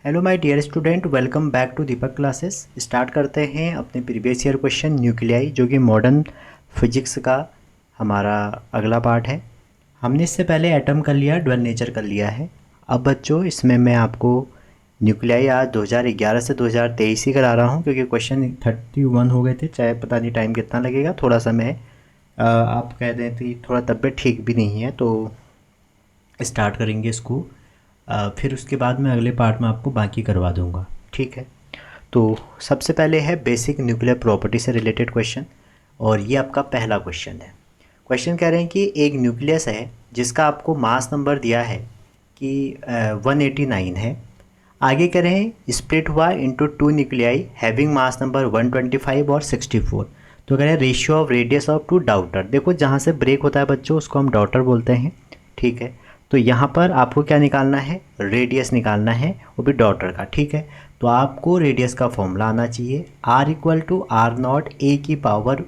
Hello my dear student, welcome back to Deepak classes. Start करते हैं अपने प्रीवियस ईयर क्वेश्चन न्यूक्लियाई, जो कि मॉडर्न फिजिक्स का हमारा अगला पार्ट है। हमने इससे पहले एटम कर लिया, ड्वेल नेचर कर लिया है। अब बच्चों इसमें मैं आपको न्यूक्लियाई आज 2011 से 2023 ही करा रहा हूँ, क्योंकि क्वेश्चन 31 हो गए थे। चाहे पता नहीं टाइम कितना लगेगा, थोड़ा समय है। आप कह रहे थे कि थोड़ा तबीयत ठीक भी नहीं है, तो स्टार्ट करेंगे इसको। फिर उसके बाद मैं अगले पार्ट में आपको बाकी करवा दूंगा, ठीक है। तो सबसे पहले है बेसिक न्यूक्लियर प्रॉपर्टी से रिलेटेड क्वेश्चन, और ये आपका पहला क्वेश्चन है। क्वेश्चन कह रहे हैं कि एक न्यूक्लियस है जिसका आपको मास नंबर दिया है कि 189 है। आगे कह रहे हैं स्प्लिट हुआ into two nuclei having mass number 125 और 64। तो कह रहे हैं ratio of radius of two daughter. देखो जहाँ से ब्रेक होता है बच्चों, उसको हम डाउटर बोलते हैं, ठीक है। तो यहाँ पर आपको क्या निकालना है, रेडियस निकालना है, वो भी डॉटर का, ठीक है। तो आपको रेडियस का फॉर्मूला आना चाहिए, R equal to R naught A की पावर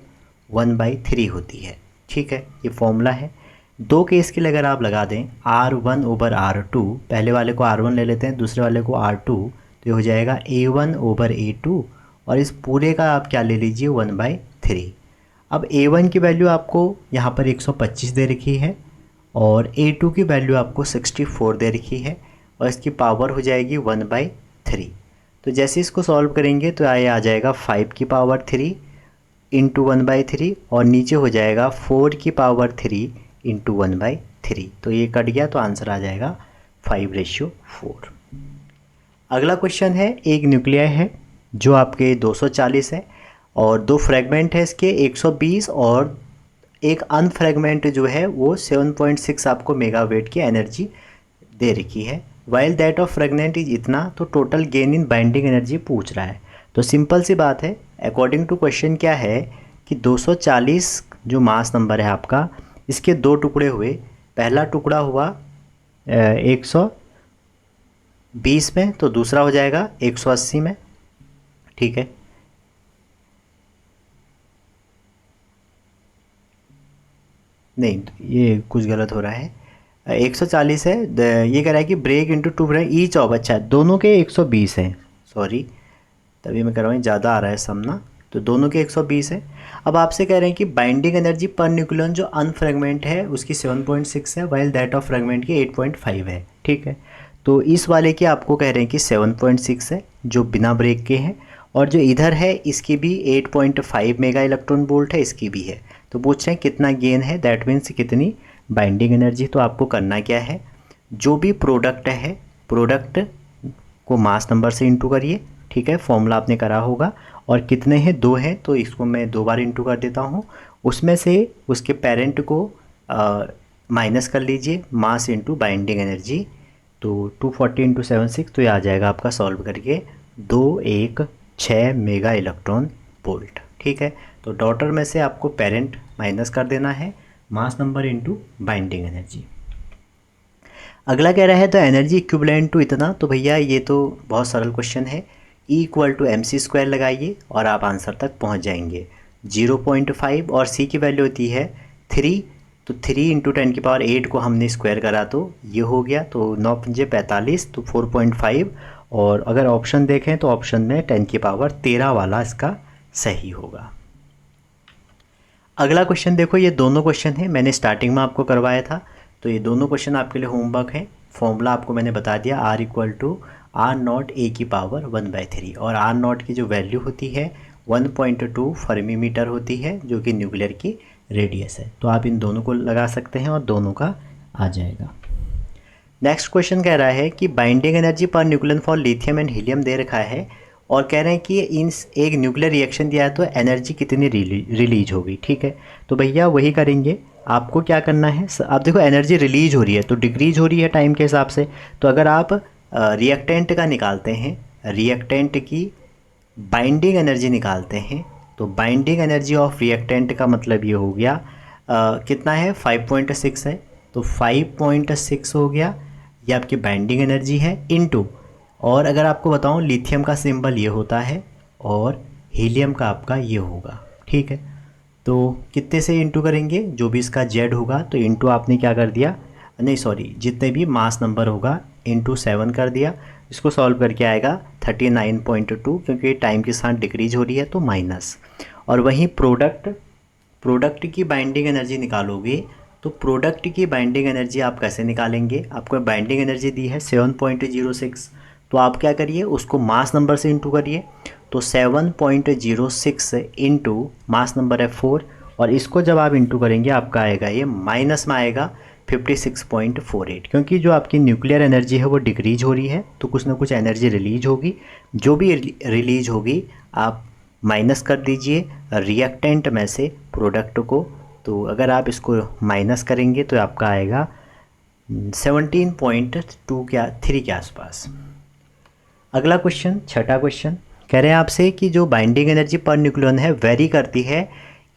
1/3 होती है, ठीक है। ये फॉर्मूला है। दो केस के लिए अगर आप लगा दें R1 ओवर R2, पहले वाले को R1 ले लेते हैं, दूसरे वाले को R2, तो ये हो जाएगा A1 ओवर A2, और इस पूरे का आप क्या ले लीजिए 1/3। अब A1 की वैल्यू आपको यहाँ पर 125 दे रखी है, और A2 की वैल्यू आपको 64 दे रखी है, और इसकी पावर हो जाएगी 1/3। तो जैसे इसको सॉल्व करेंगे तो ये आ जाएगा 5 की पावर 3 इंटू 1/3, और नीचे हो जाएगा 4 की पावर 3 इंटू 1/3। तो ये कट गया, तो आंसर आ जाएगा 5:4। अगला क्वेश्चन है, एक न्यूक्लियाई है जो आपके 240 है, और दो फ्रेगमेंट है इसके 120, और एक अनफ्रेगमेंट जो है वो 7.6 आपको मेगावेट की एनर्जी दे रखी है। While that of fragment is इतना, तो total gain in binding energy पूछ रहा है। तो सिंपल सी बात है, अकॉर्डिंग टू क्वेश्चन क्या है कि 240 जो मास नंबर है आपका, इसके दो टुकड़े हुए। पहला टुकड़ा हुआ 120 में, तो दूसरा हो जाएगा 180 में, ठीक है। नहीं, ये कुछ गलत हो रहा है। 140 है, ये कह रहा है कि break into two each of, अच्छा दोनों के 120 हैं, सॉरी तभी मैं कह रहा हूँ ज़्यादा आ रहा है समना। तो दोनों के 120 है। अब आपसे कह रहे हैं कि बाइंडिंग एनर्जी पर न्यूक्लियन जो अनफ्रेगमेंट है उसकी 7.6 है, वाइल दैट ऑफ फ्रेगमेंट की 8.5 है, ठीक है। तो इस वाले की आपको कह रहे हैं कि 7.6 है जो बिना ब्रेक के हैं, और जो इधर है इसकी भी 8.5 मेगा इलेक्ट्रॉन वोल्ट है, इसकी भी है। तो पूछ रहे हैं कितना गेन है, दैट मीन्स कितनी बाइंडिंग एनर्जी। तो आपको करना क्या है, जो भी प्रोडक्ट है, प्रोडक्ट को मास नंबर से इंटू करिए, ठीक है। फॉर्मूला आपने करा होगा। और कितने हैं, दो हैं, तो इसको मैं दो बार इंटू कर देता हूँ। उसमें से उसके पेरेंट को माइनस कर लीजिए, मास इंटू बाइंडिंग एनर्जी। तो 240 इंटू 76, तो ये आ जाएगा आपका सॉल्व करके 216 मेगा इलेक्ट्रॉन वोल्ट, ठीक है। तो डॉटर में से आपको पेरेंट माइनस कर देना है, mass number into binding energy. अगला कह रहा है द एनर्जी इक्विवेलेंट टू इतना। तो भैया ये तो बहुत सरल क्वेश्चन है, E इक्वल टू mc² लगाइए और आप आंसर तक पहुंच जाएंगे। 0.5 और C की वैल्यू होती है 3, तो 3 इंटू 10⁸ को हमने स्क्वायर करा तो ये हो गया, तो 9×5 = 45, तो 4.5। और अगर ऑप्शन देखें तो ऑप्शन में 10⁻13 वाला इसका सही होगा। अगला क्वेश्चन देखो, ये दोनों क्वेश्चन है मैंने स्टार्टिंग में आपको करवाया था, तो ये दोनों क्वेश्चन आपके लिए होमवर्क है। फॉर्मूला आपको मैंने बता दिया, R equal to R naught A की पावर 1/3, और आर नॉट की जो वैल्यू होती है 1.2 फर्मी मीटर होती है, जो कि न्यूक्लियर की रेडियस है। तो आप इन दोनों को लगा सकते हैं और दोनों का आ जाएगा। नेक्स्ट क्वेश्चन कह रहा है कि binding energy per nucleon for lithium and helium दे रखा है, और कह रहे हैं कि इन एक न्यूक्लियर रिएक्शन दिया है तो एनर्जी कितनी रिलीज होगी, ठीक है। तो भैया वही करेंगे, आपको क्या करना है, आप देखो एनर्जी रिलीज हो रही है तो डिक्रीज हो रही है टाइम के हिसाब से। तो अगर आप रिएक्टेंट का निकालते हैं, रिएक्टेंट की बाइंडिंग एनर्जी निकालते हैं, तो बाइंडिंग एनर्जी ऑफ रिएक्टेंट का मतलब ये हो गया कितना है, 5.6 है, तो 5.6 हो गया, ये आपकी बाइंडिंग एनर्जी है इनटू। और अगर आपको बताऊं लिथियम का सिंबल ये होता है और हीलियम का आपका ये होगा, ठीक है। तो कितने से इंटू करेंगे, जो भी इसका जेड होगा, तो इंटू आपने क्या कर दिया, नहीं सॉरी जितने भी मास नंबर होगा इंटू 7 कर दिया, इसको सॉल्व करके आएगा 39.2, क्योंकि टाइम के साथ डिक्रीज हो रही है तो माइनस। और वहीं प्रोडक्ट की बाइंडिंग एनर्जी निकालोगे तो प्रोडक्ट की बाइंडिंग एनर्जी आप कैसे निकालेंगे, आपको बाइंडिंग एनर्जी दी है 7.06, तो आप क्या करिए उसको मास नंबर से इंटू करिए। तो 7.06 इंटू मास नंबर है 4, और इसको जब आप इंटू करेंगे आपका आएगा ये माइनस में आएगा 56.48, क्योंकि जो आपकी न्यूक्लियर एनर्जी है वो डिक्रीज हो रही है तो कुछ ना कुछ एनर्जी रिलीज होगी, जो भी रिलीज होगी आप माइनस कर दीजिए रिएक्टेंट में से प्रोडक्ट को। तो अगर आप इसको माइनस करेंगे तो आपका आएगा 17.3 के आसपास। अगला क्वेश्चन, छठा क्वेश्चन, कह रहे हैं आपसे कि जो बाइंडिंग एनर्जी पर न्यूक्लियन है वेरी करती है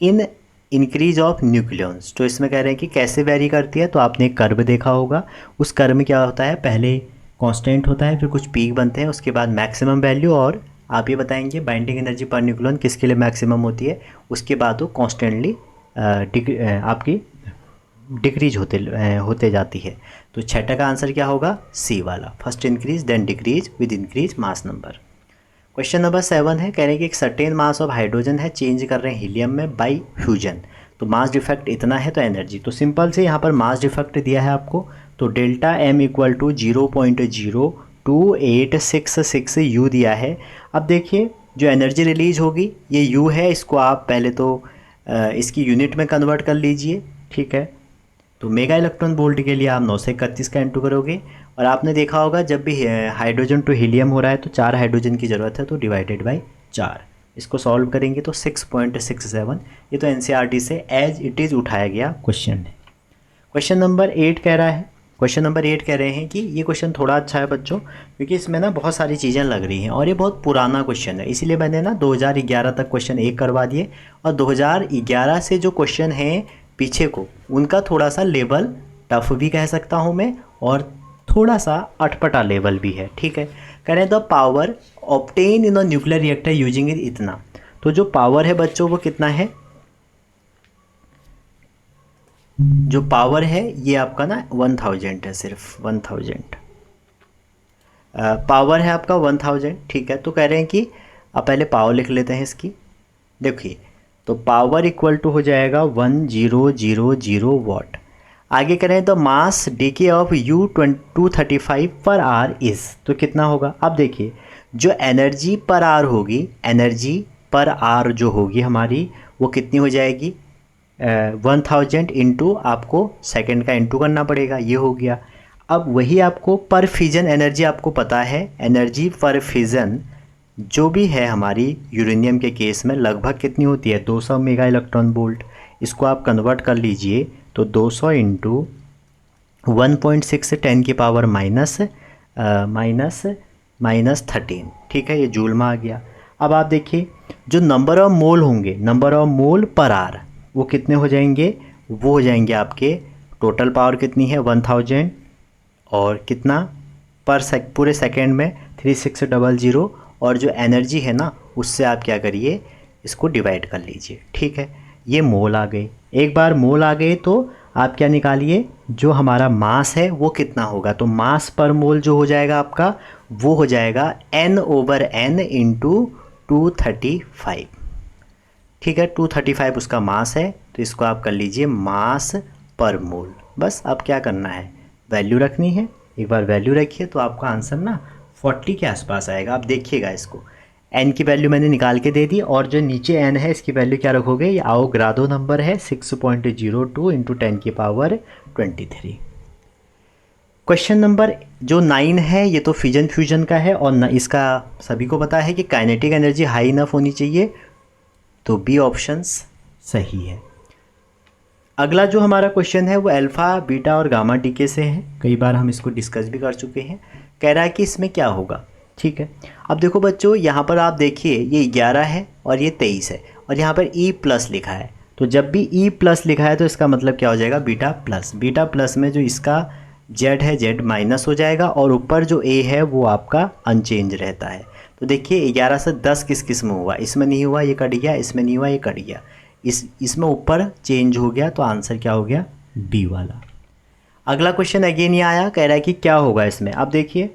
इन इंक्रीज ऑफ न्यूक्लियंस। तो इसमें कह रहे हैं कि कैसे वेरी करती है, तो आपने एक कर्व देखा होगा, उस कर्व में क्या होता है, पहले कांस्टेंट होता है, फिर कुछ पीक बनते हैं, उसके बाद मैक्सिमम वैल्यू, और आप ये बताएंगे बाइंडिंग एनर्जी पर न्यूक्लियन किसके लिए मैक्सिमम होती है, उसके बाद वो कॉन्स्टेंटली आपकी डिक्रीज होते जाती है। तो छठा का आंसर क्या होगा, सी वाला, first increase then decrease with increase mass number. Question number 7 है, कह रहे हैं कि एक सर्टेन मास ऑफ हाइड्रोजन है, चेंज कर रहे हैं हीलियम में बाई फ्यूजन, तो मास डिफेक्ट इतना है तो एनर्जी। तो सिंपल से यहाँ पर मास डिफेक्ट दिया है आपको, तो delta M equal to 0.02866 u दिया है। अब देखिए जो एनर्जी रिलीज होगी ये यू है, इसको आप पहले तो इसकी यूनिट में कन्वर्ट कर लीजिए, ठीक है। तो मेगा इलेक्ट्रॉन वोल्ट के लिए आप 9 से 31 का इंटू करोगे, और आपने देखा होगा जब भी हाइड्रोजन टू हीलियम हो रहा है तो 4 हाइड्रोजन की ज़रूरत है, तो डिवाइडेड बाई 4, इसको सॉल्व करेंगे तो 6.67। ये तो एनसीईआरटी से एज इट इज़ उठाया गया क्वेश्चन है। क्वेश्चन नंबर 8 कह रहा है, क्वेश्चन नंबर 8 कह रहे हैं कि ये क्वेश्चन थोड़ा अच्छा है बच्चों, क्योंकि इसमें ना बहुत सारी चीज़ें लग रही हैं और ये बहुत पुराना क्वेश्चन है, इसीलिए मैंने ना 2011 तक क्वेश्चन 1 करवा दिए, और 2011 से जो क्वेश्चन हैं पीछे को उनका थोड़ा सा लेवल टफ भी कह सकता हूँ मैं, और थोड़ा सा अटपटा लेवल भी है, ठीक है। कह रहे हैं the power obtain in a nuclear reactor using it इतना, तो जो पावर है बच्चों वो कितना है, जो पावर है ये आपका ना 1000 है, सिर्फ 1000 पावर है आपका 1000, ठीक है। तो कह रहे हैं कि अब पहले पावर लिख लेते हैं इसकी, देखिए तो पावर इक्वल टू हो जाएगा 1000 वाट। आगे करें तो मास डीके ऑफ U235 पर आर इज़, तो कितना होगा, अब देखिए जो एनर्जी पर आर होगी, एनर्जी पर आर जो होगी हमारी वो कितनी हो जाएगी, 1000 इंटू आपको सेकंड का इंटू करना पड़ेगा, ये हो गया। अब वही आपको पर फिजन एनर्जी आपको पता है, एनर्जी पर फिजन जो भी है हमारी यूरेनियम के केस में लगभग कितनी होती है, 200 मेगा इलेक्ट्रॉन वोल्ट। इसको आप कन्वर्ट कर लीजिए तो 200 इंटू 1.6 10 की पावर माइनस 13, ठीक है, ये जूल में आ गया। अब आप देखिए जो नंबर ऑफ मोल होंगे, नंबर ऑफ मोल पर आर वो कितने हो जाएंगे, वो हो जाएंगे आपके टोटल पावर कितनी है 1000, और कितना पूरे सेकेंड में 3600, और जो एनर्जी है ना उससे आप क्या करिए इसको डिवाइड कर लीजिए, ठीक है। ये मोल आ गए, एक बार मोल आ गए तो आप क्या निकालिए, जो हमारा मास है वो कितना होगा, तो मास पर मोल जो हो जाएगा आपका वो हो जाएगा N/N इंटू 235, ठीक है। 235 उसका मास है, तो इसको आप कर लीजिए मास पर मोल। बस अब क्या करना है, वैल्यू रखनी है, एक बार वैल्यू रखिए तो आपका आंसर ना 40 के आसपास आएगा। आप देखिएगा इसको, n की वैल्यू मैंने निकाल के दे दी, और जो नीचे n है इसकी वैल्यू क्या रखोगे, ये आओग्रादो नंबर है 6.02 इंटू 10 की पावर 23। क्वेश्चन नंबर जो 9 है ये तो फिजन फ्यूजन का है, और इसका सभी को पता है कि काइनेटिक एनर्जी हाई इनफ होनी चाहिए, तो बी ऑप्शंस सही है। अगला जो हमारा क्वेश्चन है वो अल्फ़ा बीटा और गामा डीके से है, कई बार हम इसको डिस्कस भी कर चुके हैं। कह रहा है कि इसमें क्या होगा, ठीक है। अब देखो बच्चों यहाँ पर आप देखिए ये 11 है और ये 23 है, और यहाँ पर E+ लिखा है, तो जब भी E+ लिखा है तो इसका मतलब क्या हो जाएगा, बीटा प्लस। बीटा प्लस में जो इसका Z है Z माइनस हो जाएगा, और ऊपर जो A है वो आपका अनचेंज रहता है। तो देखिए 11 से 10 किस किस में हुआ, इसमें नहीं हुआ, ये कट गया, इसमें नहीं हुआ, ये कट गया, इसमें ऊपर चेंज हो गया, तो आंसर क्या हो गया, बी वाला। अगला क्वेश्चन अगेन ये आया, कह रहा है कि क्या होगा इसमें। अब देखिए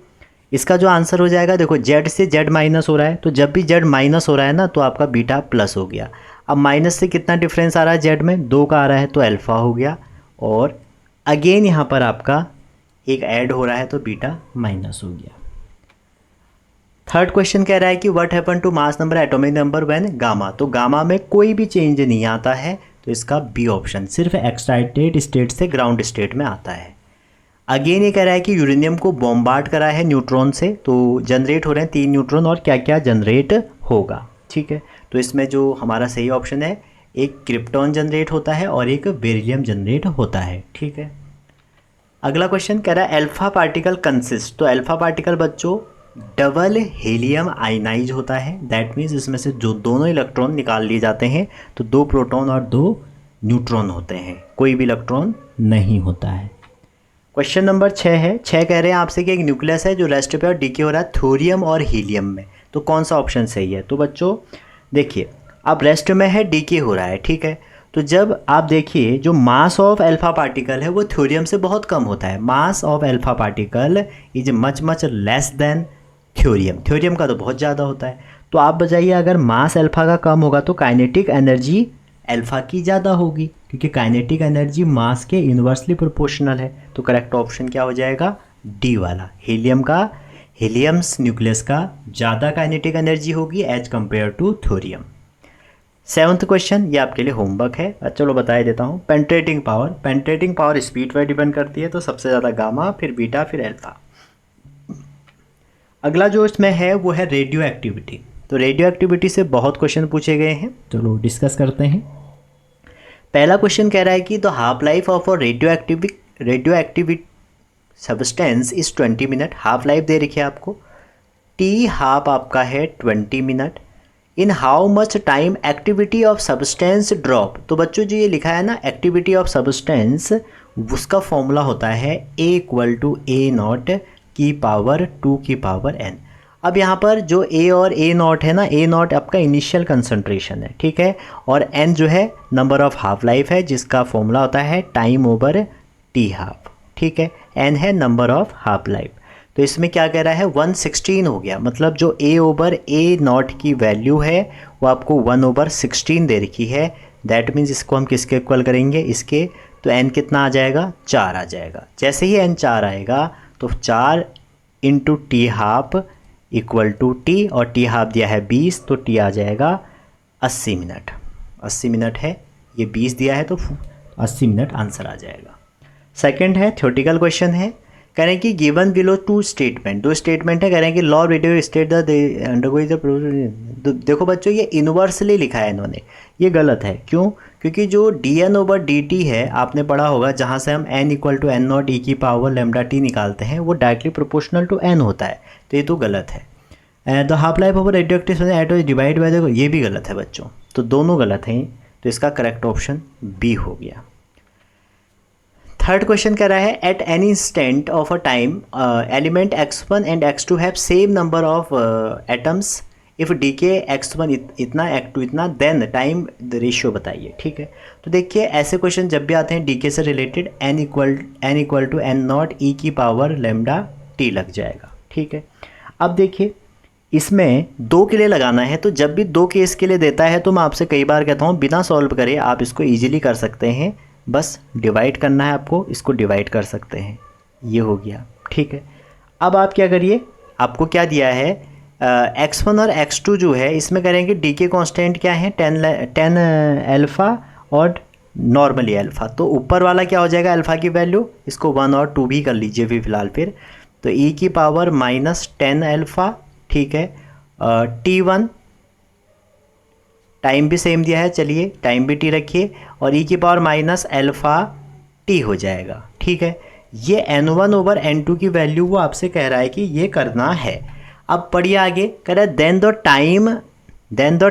इसका जो आंसर हो जाएगा, देखो जेड से जेड माइनस हो रहा है, तो जब भी जेड माइनस हो रहा है ना तो आपका बीटा प्लस हो गया। अब माइनस से कितना डिफरेंस आ रहा है जेड में, 2 का आ रहा है तो अल्फ़ा हो गया, और अगेन यहाँ पर आपका एक ऐड हो रहा है तो बीटा माइनस हो गया। थर्ड क्वेश्चन कह रहा है कि what happen to mass number atomic number when gamma, तो गामा में कोई भी चेंज नहीं आता है, तो इसका बी ऑप्शन, सिर्फ एक्साइटेड स्टेट से ग्राउंड स्टेट में आता है। अगेन ये कह रहा है कि यूरेनियम को बॉम्बार्ड करा है न्यूट्रॉन से, तो जनरेट हो रहे हैं 3 न्यूट्रॉन, और क्या क्या जनरेट होगा, ठीक है। तो इसमें जो हमारा सही ऑप्शन है, एक क्रिप्टॉन जनरेट होता है और एक बेरिलियम जनरेट होता है, ठीक है। अगला क्वेश्चन कह रहा है अल्फा पार्टिकल कंसिस्ट, तो अल्फा पार्टिकल बच्चों डबल हीलियम आयनाइज होता है, दैट मीन्स इसमें से जो दोनों इलेक्ट्रॉन निकाल लिए जाते हैं तो 2 प्रोटॉन और 2 न्यूट्रॉन होते हैं, कोई भी इलेक्ट्रॉन नहीं होता है। क्वेश्चन नंबर 6 है, 6 कह रहे हैं आपसे कि एक न्यूक्लियस है जो रेस्ट पे और डीके हो रहा है थोरियम और हीलियम में, तो कौन सा ऑप्शन सही है। तो बच्चों देखिए, अब रेस्ट में है, डीके हो रहा है, ठीक है। तो जब आप देखिए जो मास ऑफ अल्फा पार्टिकल है वो थ्योरियम से बहुत कम होता है, mass of alpha particle is much much less than thorium, thorium का तो बहुत ज़्यादा होता है। तो आप बताइए अगर मास अल्फा का कम होगा तो काइनेटिक एनर्जी अल्फा की ज़्यादा होगी, क्योंकि काइनेटिक एनर्जी मास के इन्वर्सली प्रोपोर्शनल है। तो करेक्ट ऑप्शन क्या हो जाएगा, डी वाला, हीलियम्स न्यूक्लियस का ज़्यादा काइनेटिक एनर्जी होगी as compare to thorium. 7th question, ये आपके लिए होमवर्क है, चलो बता देता हूँ। पेंट्रेटिंग पावर स्पीड पर डिपेंड करती है, तो सबसे ज़्यादा गामा, फिर बीटा, फिर अल्फा। अगला जो इसमें है वो है रेडियो एक्टिविटी, तो रेडियो एक्टिविटी से बहुत क्वेश्चन पूछे गए हैं, चलो डिस्कस करते हैं। पहला क्वेश्चन कह रहा है कि the half life of a radio active substance is 20 minute, half life दे रखी है आपको, टी हाफ आपका है 20 minute, in how much time activity of substance drop. तो बच्चों जो ये लिखा है ना एक्टिविटी ऑफ सब्सटेंस, उसका फॉर्मूला होता है A = A0 की पावर 2 की पावर n। अब यहाँ पर जो A और A0 है ना, A0 आपका इनिशियल कंसंट्रेशन है, ठीक है, और n जो है नंबर ऑफ हाफ लाइफ है, जिसका फॉर्मूला होता है टाइम ओवर टी हाफ, ठीक है, n है नंबर ऑफ हाफ लाइफ। तो इसमें क्या कह रहा है 116 हो गया, मतलब जो A/A0 की वैल्यू है वो आपको 1/16 दे रखी है, दैट मीन्स इसको हम किसके इक्वल करेंगे, इसके, तो n कितना आ जाएगा, 4 आ जाएगा। जैसे ही n 4 आएगा तो 4 × टी हाफ = t, और टी हाफ दिया है 20, तो t आ जाएगा 80 मिनट, 80 मिनट है, ये 20 दिया है तो 80 मिनट आंसर आ जाएगा। सेकंड है थ्योरेटिकल क्वेश्चन है, कह रहे हैं कि गिवन बिलो 2 स्टेटमेंट, 2 स्टेटमेंट है, कह रहे हैं कि law radio state the undergoing the. देखो बच्चों ये इन्वर्सली लिखा है इन्होंने, ये गलत है, क्यों, क्योंकि जो dN/dt है आपने पढ़ा होगा, जहाँ से हम n = n0 e की पावर λt निकालते हैं, वो डायरेक्टली प्रोपोर्शनल टू n होता है, तो ये तो गलत है। The half life of radio active atom divide by the, ये भी गलत है बच्चों, तो दोनों गलत हैं, तो इसका करेक्ट ऑप्शन बी हो गया। थर्ड क्वेश्चन कह रहा है at any instant of a time element x1 and x2 have same number of atoms, if decay x1 इतना x2 इतना, देन टाइम द रेशियो बताइए, ठीक है। तो देखिए ऐसे क्वेश्चन जब भी आते हैं डीके से रिलेटेड, n = n0 e की पावर λt लग जाएगा, ठीक है। अब देखिए इसमें 2 के लिए लगाना है, तो जब भी 2 केस के लिए देता है तो मैं आपसे कई बार कहता हूँ बिना सॉल्व करे आप इसको ईजिली कर सकते हैं, बस डिवाइड करना है आपको, इसको डिवाइड कर सकते हैं, ये हो गया, ठीक है। अब आप क्या करिए, आपको क्या दिया है x1 और x2 जो है इसमें करेंगे डी के कॉन्स्टेंट क्या है 10 अल्फ़ा और नॉर्मली अल्फ़ा, तो ऊपर वाला क्या हो जाएगा अल्फ़ा की वैल्यू, इसको 1 और 2 भी कर लीजिए भी फिलहाल, फिर तो e की पावर -10 अल्फ़ा, ठीक है, t1 टाइम भी सेम दिया है, चलिए टाइम भी t रखिए, और e की पावर -αt हो जाएगा, ठीक है। ये n1/n2 की वैल्यू वो आपसे कह रहा है कि ये करना है। अब पढ़िए आगे, कह रहा है then the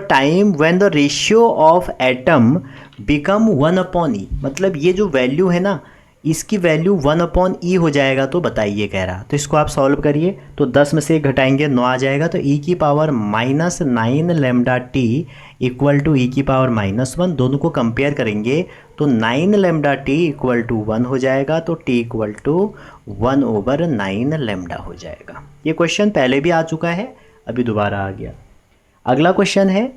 time when the ratio of atom become 1/e, मतलब ये जो वैल्यू है ना, इसकी वैल्यू 1/e हो जाएगा तो बताइए कह रहा। तो इसको आप सॉल्व करिए, तो 10 में से 1 घटाएंगे 9 आ जाएगा, तो e की पावर -9 lambda T equal to e की पावर -1। दोनों को कंपेयर करेंगे तो 9 लैम्डा टी इक्वल टू 1 हो जाएगा, तो t इक्वल टू 1/9 लैम्डा हो जाएगा। ये क्वेश्चन पहले भी आ चुका है, अभी दोबारा आ गया। अगला क्वेश्चन है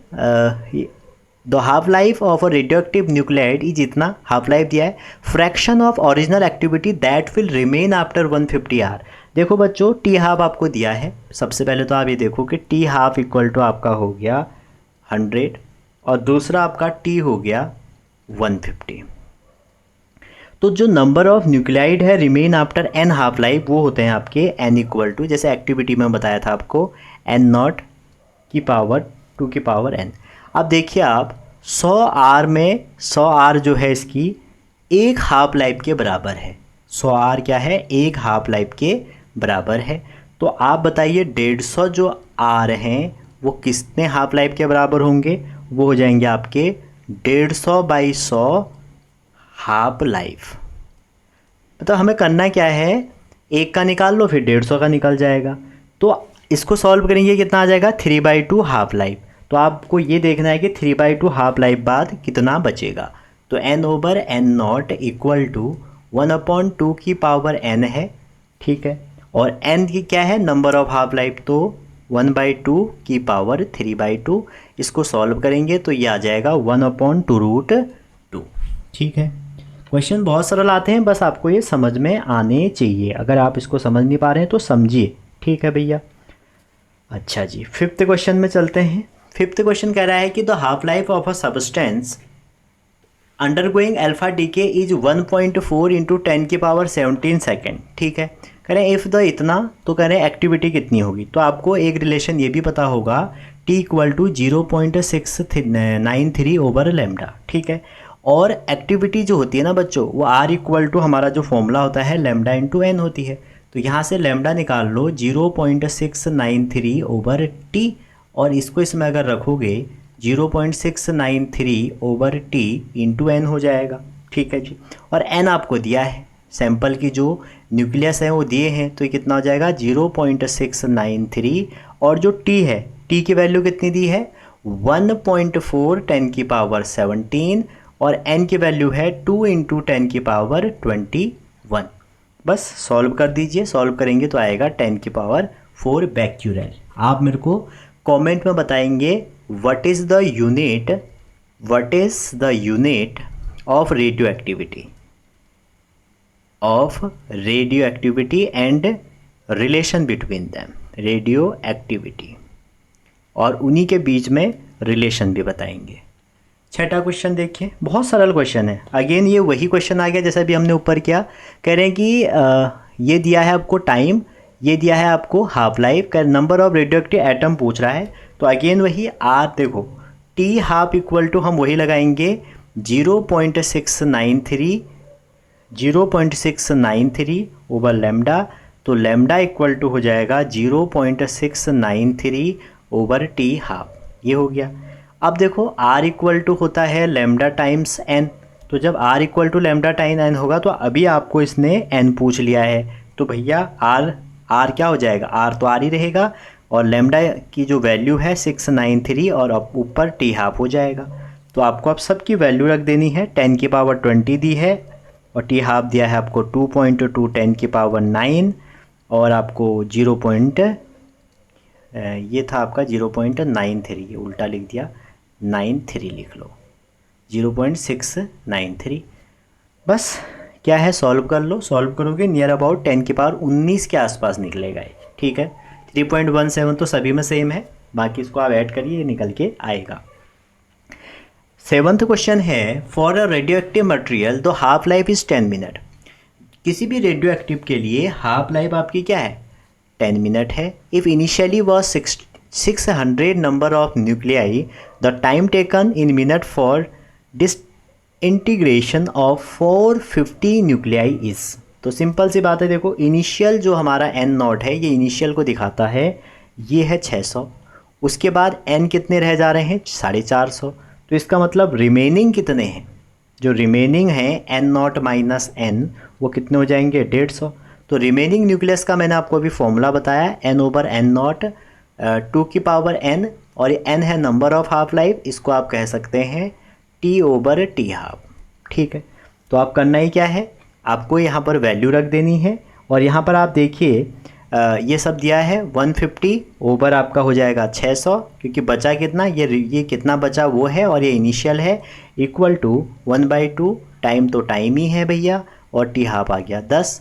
the half life of a radioactive nuclide is इतना, हाफ लाइफ दिया है, fraction of original activity that will remain after 150 hour. देखो बच्चों, टी हाफ आपको दिया है। सबसे पहले तो आप ये देखो कि टी हाफ इक्वल टू आपका हो गया 100 और दूसरा आपका टी हो गया 150। तो जो नंबर ऑफ न्यूक्लियाइड है remain after N half life वो होते हैं आपके एन इक्वल टू, जैसे एक्टिविटी में बताया था आपको, एन नॉट की पावर 2 की पावर एन। अब देखिए आप 100 आर में 100 आर जो है इसकी एक हाफ लाइफ के बराबर है। 100 आर क्या है, एक हाफ लाइफ के बराबर है। तो आप बताइए 150 जो आर हैं वो कितने हाफ लाइफ के बराबर होंगे, वो हो जाएंगे आपके 150/100 हाफ लाइफ। मतलब हमें करना क्या है, एक का निकाल लो फिर 150 का निकल जाएगा। तो इसको सॉल्व करेंगे कितना आ जाएगा, 3/2 हाफ लाइफ। तो आपको ये देखना है कि 3/2 हाफ लाइफ बाद कितना बचेगा। तो n/n नॉट इक्वल टू 1/2 की पावर n है, ठीक है। और n की क्या है, नंबर ऑफ हाफ लाइफ, तो 1/2 की पावर 3/2। इसको सॉल्व करेंगे तो ये आ जाएगा 1/2√2, ठीक है। क्वेश्चन बहुत सरल आते हैं, बस आपको ये समझ में आने चाहिए। अगर आप इसको समझ नहीं पा रहे हैं तो समझिए, ठीक है भैया। अच्छा जी, 5th क्वेश्चन में चलते हैं। 5th क्वेश्चन कह रहा है कि the half life of a substance undergoing alpha decay is 1.4 into 10 की पावर 17 सेकेंड, ठीक है। कह रहे हैं इफ़ द इतना, तो कह रहे हैं एक्टिविटी कितनी होगी। तो आपको एक रिलेशन ये भी पता होगा, T equal to 0.693 over lambda, ठीक है। और एक्टिविटी जो होती है ना बच्चों, वो आर इक्वल टू हमारा जो फॉर्मूला होता है लैम्डा इंटू एन होती है। तो यहाँ से लैम्डा निकाल लो 0.693 ओवर टी, और इसको इसमें अगर रखोगे 0.693 ओवर टी इंटू एन हो जाएगा, ठीक है जी। और एन आपको दिया है, सैंपल की जो न्यूक्लियस है वो दिए हैं, तो ये कितना हो जाएगा 0.693। और जो टी है, टी की वैल्यू कितनी दी है 1.4 10 की पावर 17, और एन की वैल्यू है 2 इंटू 10 की पावर 21। बस सॉल्व कर दीजिए, सॉल्व करेंगे तो आएगा 10 की पावर 4 बैक्यूरेल। आप मेरे को कमेंट में बताएंगे what is the unit of radio activity and relation between them, radio activity, और उन्हीं के बीच में रिलेशन भी बताएंगे। 6ठा क्वेश्चन देखिए, बहुत सरल क्वेश्चन है। अगेन ये वही क्वेश्चन आ गया जैसा भी हमने ऊपर किया। कह रहे हैं कि ये दिया है आपको टाइम, ये दिया है आपको हाफ लाइफ का, नंबर ऑफ रेडियोएक्टिव एटम पूछ रहा है। तो अगेन वही आर, देखो टी हाफ इक्वल टू हम वही लगाएंगे 0.693 ओवर लैम्डा। तो लैम्डा इक्वल टू हो जाएगा 0.693 ओवर टी हाफ, ये हो गया। अब देखो r इक्वल टू होता है लैम्डा टाइम्स n, तो जब r equal to lambda time n होगा, तो अभी आपको इसने n पूछ लिया है, तो भैया r क्या हो जाएगा, r तो r ही रहेगा, और लैम्डा की जो वैल्यू है 693, और अब ऊपर टी हाफ हो जाएगा। तो आपको अब सबकी वैल्यू रख देनी है। 10 की पावर 20 दी है, और टी हाफ दिया है आपको 2.2 10 की पावर 9, और आपको ये था आपका 0.93, ये उल्टा लिख दिया, 93 लिख लो, 0.693। बस क्या है, सॉल्व कर लो। सॉल्व करोगे नियर अबाउट 10 की पावर 19 के आसपास निकलेगा ये, ठीक है। 3.17 तो सभी में सेम है, बाकी इसको आप ऐड करिए, ये निकल के आएगा। 7th क्वेश्चन है for a radio active material the half life is 10 minute. किसी भी रेडियो एक्टिव के लिए हाफ लाइफ आपकी क्या है, 10 मिनट है। If initially was 600 number of nuclei, the time taken in minute for disintegration of 450 nuclei is. तो simple सी बात है, देखो इनिशियल जो हमारा n नॉट है, ये इनिशियल को दिखाता है, ये है 600। उसके बाद n कितने रह जा रहे हैं, 450। तो इसका मतलब रिमेनिंग कितने हैं, जो रिमेनिंग है एन नॉट माइनस एन, वो कितने हो जाएंगे 150। तो रिमेनिंग न्यूक्लियस का मैंने आपको अभी फॉर्मूला बताया, एन ओवर एन नॉट 2 की पावर एन, और ये एन है नंबर ऑफ हाफ लाइफ, इसको आप कह सकते हैं टी ओवर टी हाफ। ठीक है, तो आप करना ही क्या है, आपको यहाँ पर वैल्यू रख देनी है, और यहाँ पर आप देखिए ये सब दिया है 150 ओवर आपका हो जाएगा 600, क्योंकि बचा कितना, ये कितना बचा वो है, और ये इनिशियल है, इक्वल टू 1/2, टाइम तो टाइम ही है भैया, और टी हाफ आ गया 10।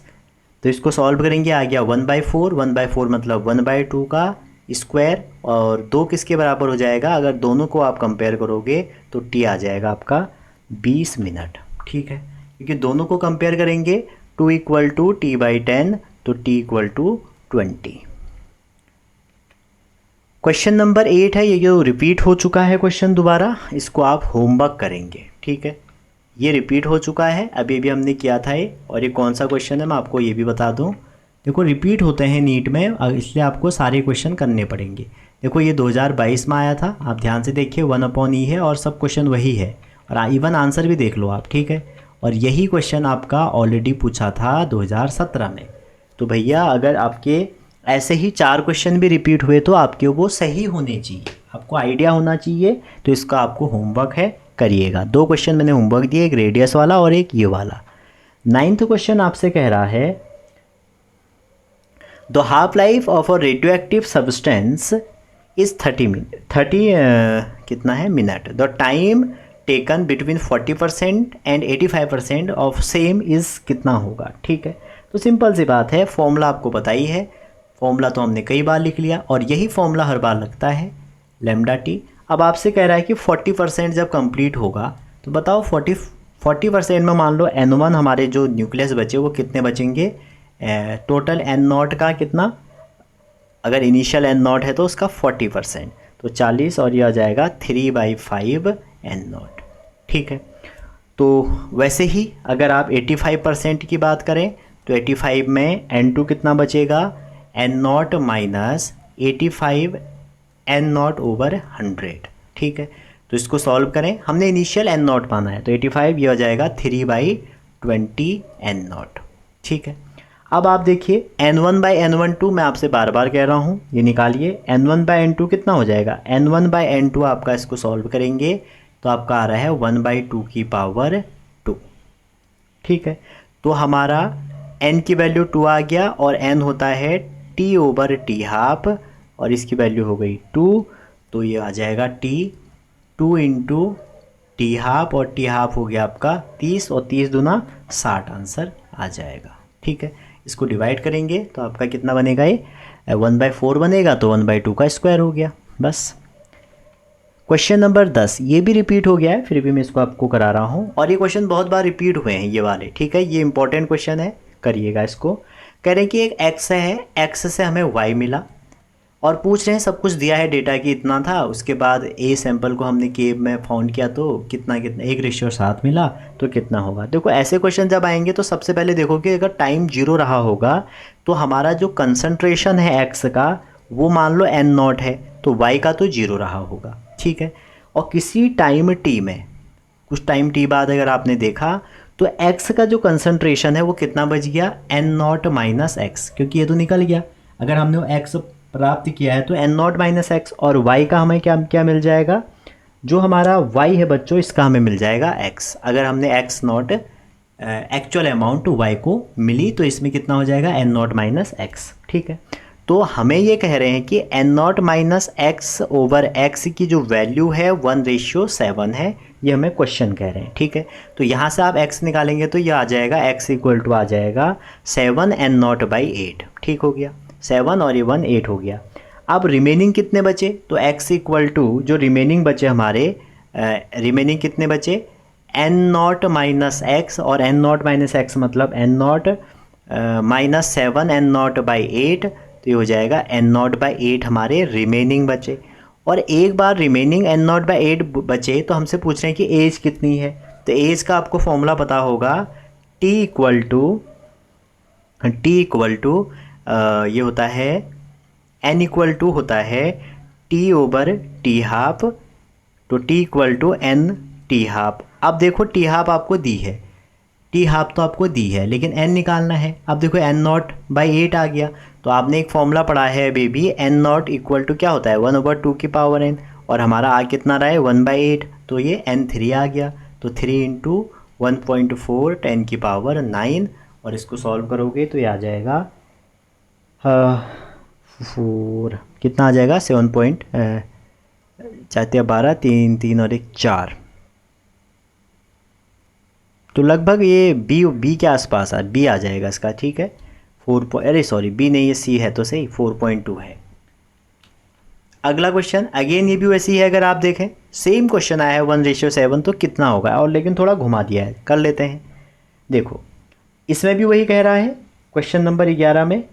तो इसको सॉल्व करेंगे, आ गया 1/4, 1/4 मतलब 1/2 का स्क्वायर, और 2 किसके बराबर हो जाएगा, अगर दोनों को आप कंपेयर करोगे तो टी आ जाएगा आपका 20 मिनट। ठीक है, क्योंकि दोनों को कंपेयर करेंगे, 2 इक्वल टू T/10, तो T equal to 20। Question number 8 है, ये जो रिपीट हो चुका है क्वेश्चन दोबारा, इसको आप होमवर्क करेंगे। ठीक है, ये रिपीट हो चुका है, अभी भी हमने किया था ये, और ये कौन सा क्वेश्चन है मैं आपको ये भी बता दूं। देखो रिपीट होते हैं नीट में, इसलिए आपको सारे क्वेश्चन करने पड़ेंगे। देखो ये 2022 में आया था, आप ध्यान से देखिए 1/E है और सब क्वेश्चन वही है, और इवन आंसर भी देख लो आप। ठीक है, और यही क्वेश्चन आपका ऑलरेडी पूछा था 2017 में। तो भैया अगर आपके ऐसे ही 4 क्वेश्चन भी रिपीट हुए तो आपके वो सही होने चाहिए, आपको आइडिया होना चाहिए। तो इसका आपको होमवर्क है, करिएगा। 2 क्वेश्चन मैंने होमवर्क दिए, एक रेडियस वाला और एक ये वाला। 9th क्वेश्चन आपसे कह रहा है, the half life of a radioactive substance is 30 कितना है minute. The time taken between 40% and 85% of same is कितना होगा। ठीक है, तो सिंपल सी बात है, फॉर्मूला आपको पता ही है, फॉर्मूला तो हमने कई बार लिख लिया, और यही फॉर्मूला हर बार लगता है, लैम्डा टी। अब आपसे कह रहा है कि 40% जब कंप्लीट होगा, तो बताओ 40% में मान लो N1 हमारे जो न्यूक्लियस बचे वो कितने बचेंगे, टोटल N नॉट का कितना, अगर इनिशियल N नॉट है तो उसका 40%, तो 40, और यह आ जाएगा 3/5 N नॉट। ठीक है, तो वैसे ही अगर आप 85% की बात करें तो 85 में N2 कितना बचेगा, N not minus 85 N not over 100। ठीक है, तो इसको सॉल्व करें, हमने इनिशियल N नॉट पाना है, तो 85 ये हो जाएगा 3/20 N नॉट। ठीक है, अब आप देखिए N1/N12 मैं आपसे बार बार कह रहा हूँ, ये निकालिए, N1/N2 कितना हो जाएगा, N1/N2 आपका इसको सॉल्व करेंगे तो आपका आ रहा है 1/2 की पावर 2। ठीक है, तो हमारा n की वैल्यू 2 आ गया, और n होता है t ओवर टी हाफ, और इसकी वैल्यू हो गई 2, तो ये आ जाएगा t 2 इंटू टी हाफ, और टी हाफ हो गया आपका 30, और 30 दूना 60 आंसर आ जाएगा। ठीक है, इसको डिवाइड करेंगे तो आपका कितना बनेगा, ये 1/4 बनेगा, तो 1/2 का स्क्वायर हो गया। बस। क्वेश्चन नंबर 10 ये भी रिपीट हो गया है, फिर भी मैं इसको आपको करा रहा हूँ, और ये क्वेश्चन बहुत बार रिपीट हुए हैं ये वाले। ठीक है, ये इंपॉर्टेंट क्वेश्चन है, करिएगा इसको। कह रहे हैं कि एक x है, x से हमें y मिला, और पूछ रहे हैं सब कुछ दिया है डेटा कि इतना था, उसके बाद a सैंपल को हमने केव में फाउंड किया तो कितना 1:7 मिला, तो कितना होगा। देखो ऐसे क्वेश्चन जब आएंगे तो सबसे पहले देखो कि अगर टाइम 0 रहा होगा तो हमारा जो कंसंट्रेशन है x का वो मान लो n नॉट है, तो y का तो 0 रहा होगा। ठीक है, और किसी टाइम t में, कुछ टाइम t बाद अगर आपने देखा तो x का जो कंसंट्रेशन है वो कितना बच गया, n नॉट माइनस एक्स, क्योंकि ये तो निकल गया। अगर हमने वो x प्राप्त किया है तो n नॉट माइनस एक्स, और y का हमें क्या क्या मिल जाएगा, जो हमारा y है बच्चों इसका हमें मिल जाएगा x। अगर हमने x not actual amount y को मिली तो इसमें कितना हो जाएगा, n नॉट माइनस एक्स। ठीक है, तो हमें ये कह रहे हैं कि n not minus x over x की जो वैल्यू है 1:7 है, ये हमें क्वेश्चन कह रहे हैं। ठीक है, तो यहाँ से आप x निकालेंगे तो ये आ जाएगा, x इक्वल टू आ जाएगा 7 n नॉट बाई 8। ठीक हो गया, 7 और ये 1 8 हो गया। अब रिमेनिंग कितने बचे, तो x इक्वल टू जो रिमेनिंग बचे हमारे, रिमेनिंग कितने बचे, n नॉट माइनस एक्स, और n नॉट माइनस एक्स मतलब n not minus 7 n not by 8, तो ये हो जाएगा n नॉट बाई 8 हमारे रिमेनिंग बचे। और एक बार रिमेनिंग n नॉट बाई 8 बचे तो हमसे पूछ रहे हैं कि एज कितनी है, तो एज का आपको फॉर्मूला पता होगा, t इक्वल टू ये होता है n इक्वल टू होता है t ओवर टी हाफ, तो t equal to n T half. अब देखो टी हाफ आपको दी है, टी हाफ तो आपको दी है, लेकिन एन निकालना है। अब देखो एन नॉट बाई 8 आ गया, तो आपने एक फॉर्मूला पढ़ा है baby, N nought equal to क्या होता है 1/2 की पावर एन, और हमारा आ कितना रहा है 1/8, तो ये n3 आ गया। तो 3 इंटू 1.4 10 की पावर 9, और इसको सॉल्व करोगे तो ये आ जाएगा 4, कितना आ जाएगा 7 पॉइंट चाहते 12, 3 3 और 1 4, तो लगभग ये बी के आसपास बी आ जाएगा इसका, ठीक है। अरे सॉरी बी नहीं, ये सी है तो सही, 4.2 है। अगला क्वेश्चन अगेन ये भी वैसी ही है, अगर आप देखें सेम क्वेश्चन आया है 1:7, तो कितना होगा, और लेकिन थोड़ा घुमा दिया है, कर लेते हैं। देखो इसमें भी वही कह रहा है क्वेश्चन नंबर 11 में,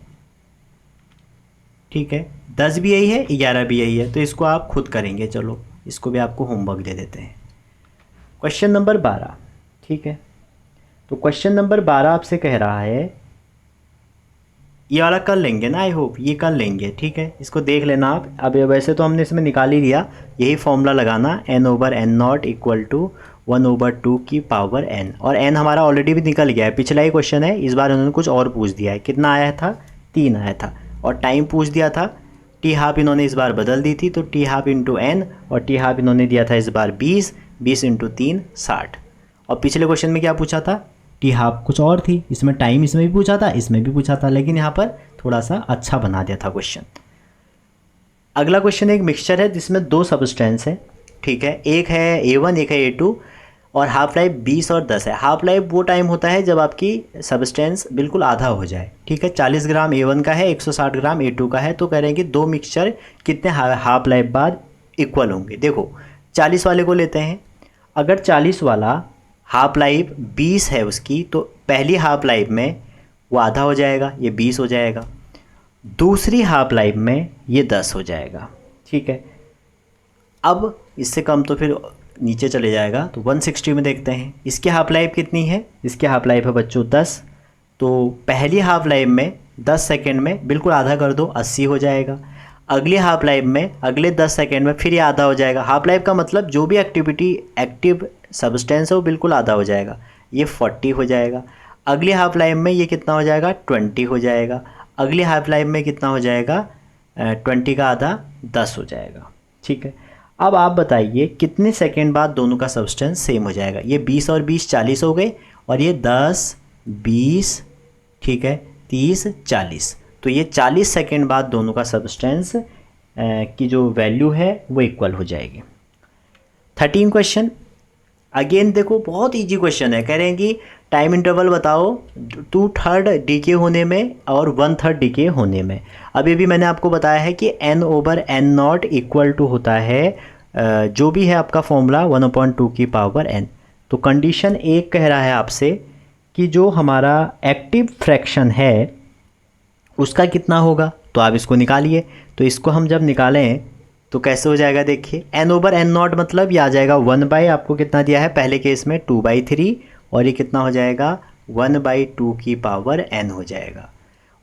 ठीक है, 10 भी यही है 11 भी यही है, तो इसको आप खुद करेंगे। चलो इसको भी आपको होमवर्क दे देते हैं। क्वेश्चन नंबर 12, ठीक है, तो क्वेश्चन नंबर 12 आपसे कह रहा है, ये वाला कर लेंगे ना, आई होप ये कर लेंगे, ठीक है, इसको देख लेना आप। अब वैसे तो हमने इसमें निकाल ही लिया, यही फॉर्मूला लगाना, n/n0 इक्वल टू 1/2 की पावर n, और n हमारा ऑलरेडी भी निकल गया है, पिछला ही क्वेश्चन है, इस बार उन्होंने कुछ और पूछ दिया है। कितना आया था 3 आया था, और टाइम पूछ दिया था, टी हाफ इन्होंने इस बार बदल दी थी, तो टी हाफ इंटू n, और टी हाफ इन्होंने दिया था इस बार 20 इंटू 3 60, और पिछले क्वेश्चन में क्या पूछा था, टी हाफ कुछ और थी, इसमें टाइम इसमें भी पूछा था, इसमें भी पूछा था, लेकिन यहाँ पर थोड़ा सा अच्छा बना दिया था क्वेश्चन। अगला क्वेश्चन एक मिक्सचर है जिसमें 2 सब्सटेंस है, ठीक है, एक है A1 एक है A2, और हाफ लाइफ 20 और 10 है। हाफ लाइफ वो टाइम होता है जब आपकी सब्सटेंस बिल्कुल आधा हो जाए, ठीक है, 40 ग्राम A1 का है, 160 ग्राम A2 का है, तो कह रहे हैं कि 2 मिक्सचर कितने हाफ लाइफ बाद इक्वल होंगे। देखो 40 वाले को लेते हैं, अगर 40 वाला हाफ लाइफ 20 है उसकी, तो पहली हाफ लाइफ में वो आधा हो जाएगा, ये 20 हो जाएगा, दूसरी हाफ लाइफ में ये 10 हो जाएगा, ठीक है। अब इससे कम तो फिर नीचे चले जाएगा, तो 160 में देखते हैं इसकी हाफ लाइफ कितनी है, इसकी हाफ लाइफ है बच्चों 10, तो पहली हाफ लाइफ में 10 सेकेंड में बिल्कुल आधा कर दो, 80 हो जाएगा। अगली हाफ लाइफ में अगले 10 सेकेंड में फिर ये आधा हो जाएगा। हाफ लाइफ का मतलब जो भी एक्टिव सब्सटेंस है वो बिल्कुल आधा हो जाएगा, ये 40 हो जाएगा। अगली हाफ लाइफ में ये कितना हो जाएगा 20 हो जाएगा। अगली हाफ लाइफ में कितना हो जाएगा 20 का आधा 10 हो जाएगा, ठीक है। अब आप बताइए कितने सेकेंड बाद दोनों का सब्सटेंस सेम हो जाएगा। ये 20 और 20 40 हो गए, और ये 10 20, ठीक है, 30 40, तो ये 40 सेकेंड बाद दोनों का सब्सटेंस की जो वैल्यू है वो इक्वल हो जाएगी। 13 क्वेश्चन अगेन देखो बहुत इजी क्वेश्चन है, कह रहे हैं कि टाइम इंटरवल बताओ 2/3 डीके होने में और 1/3 डीके होने में। अभी भी मैंने आपको बताया है कि n/n0 इक्वल टू होता है जो भी है आपका फॉर्मूला 1/2 की पावर n। तो कंडीशन एक कह रहा है आपसे कि जो हमारा एक्टिव फ्रैक्शन है उसका कितना होगा, तो आप इसको निकालिए। तो इसको हम जब निकालें तो कैसे हो जाएगा, देखिए n/n0 मतलब ये आ जाएगा 1/, आपको कितना दिया है पहले केस में 2/3, और ये कितना हो जाएगा 1/2 की पावर n हो जाएगा,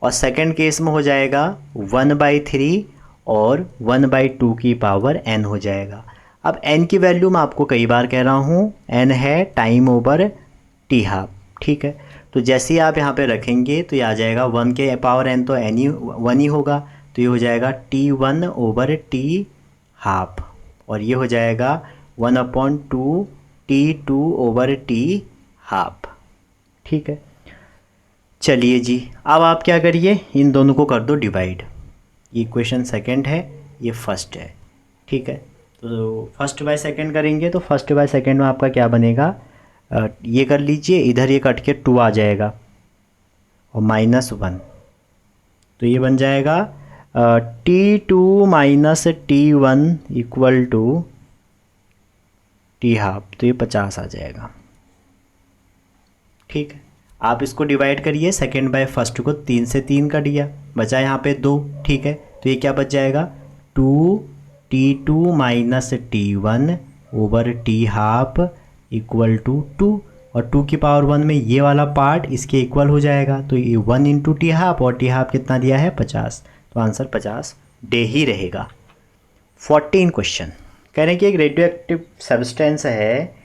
और सेकंड केस में हो जाएगा 1/3 और 1/2 की पावर n हो जाएगा। अब n की वैल्यू मैं आपको कई बार कह रहा हूँ, n है टाइम ओवर टी हाफ, ठीक है। तो जैसे ही आप यहाँ पे रखेंगे तो ये आ जाएगा 1 के पावर n, तो n ही 1 ही होगा, तो ये हो जाएगा T1/T हाफ, और ये हो जाएगा 1/2 T2/T हाफ, ठीक है। चलिए जी अब आप क्या करिए, इन दोनों को कर दो डिवाइड। ये इक्वेशन सेकंड है, ये फर्स्ट है, ठीक है। तो फर्स्ट बाय सेकंड करेंगे तो फर्स्ट बाय सेकंड में आपका क्या बनेगा, ये कर लीजिए, इधर ये कट के 2 आ जाएगा और -1, तो ये बन जाएगा T2 - T1 equal to T half, तो ये 50 आ जाएगा, ठीक है। आप इसको डिवाइड करिए सेकंड बाय फर्स्ट को, 3 से 3 कट गया, बचा यहाँ पे 2, ठीक है। तो ये क्या बच जाएगा 2T2 - T1/T half equal to 2, और 2 की पावर 1 में ये वाला पार्ट इसके इक्वल हो जाएगा, तो ये 1 इंटू टी हाफ, और टी हाफ कितना दिया है 50, तो आंसर 50 डे ही रहेगा। 14 क्वेश्चन कह रहे हैं कि एक रेडियो एक्टिव सब्सटेंस है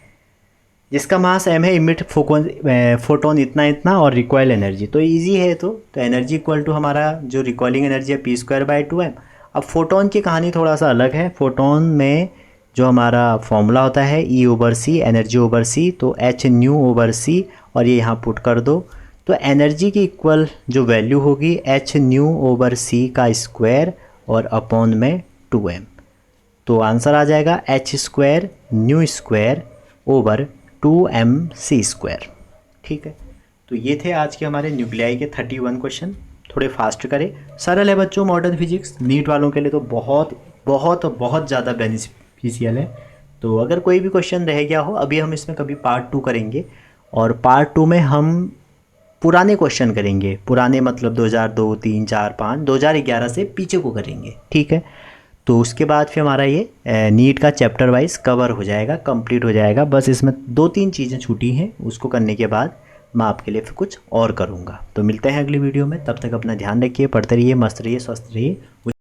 जिसका मास m है, इमिट फोटोन इतना इतना और रिकॉयल एनर्जी तो इजी है। तो एनर्जी इक्वल टू हमारा जो रिकॉइलिंग एनर्जी है p²/2m। अब फोटोन की कहानी थोड़ा सा अलग है। फोटोन में जो हमारा फॉर्मूला होता है E/c, एनर्जी ओवर c, तो h/c और ये यहाँ पुट कर दो। तो एनर्जी की इक्वल जो वैल्यू होगी h/c का स्क्वायर और अपॉन में 2m। तो आंसर आ जाएगा h² ओवर 2mc²। ठीक है, तो ये थे आज के हमारे न्यूक्लियाई के 31 क्वेश्चन। थोड़े फास्ट करें, सरल है बच्चों। मॉडर्न फिजिक्स नीट वालों के लिए तो बहुत बहुत बहुत ज़्यादा बेनिफिशियल है। तो अगर कोई भी क्वेश्चन रह गया हो, अभी हम इसमें कभी पार्ट 2 करेंगे और पार्ट 2 में हम पुराने क्वेश्चन करेंगे। पुराने मतलब 2002, 3, 4, 5, 2011 से पीछे को करेंगे। ठीक है, तो उसके बाद फिर हमारा ये नीट का चैप्टर वाइज कवर हो जाएगा, कंप्लीट हो जाएगा। बस इसमें 2-3 चीज़ें छूटी हैं, उसको करने के बाद मैं आपके लिए फिर कुछ और करूँगा। तो मिलते हैं अगली वीडियो में, तब तक अपना ध्यान रखिए, पढ़ते रहिए, मस्त रहिए, स्वस्थ रहिए।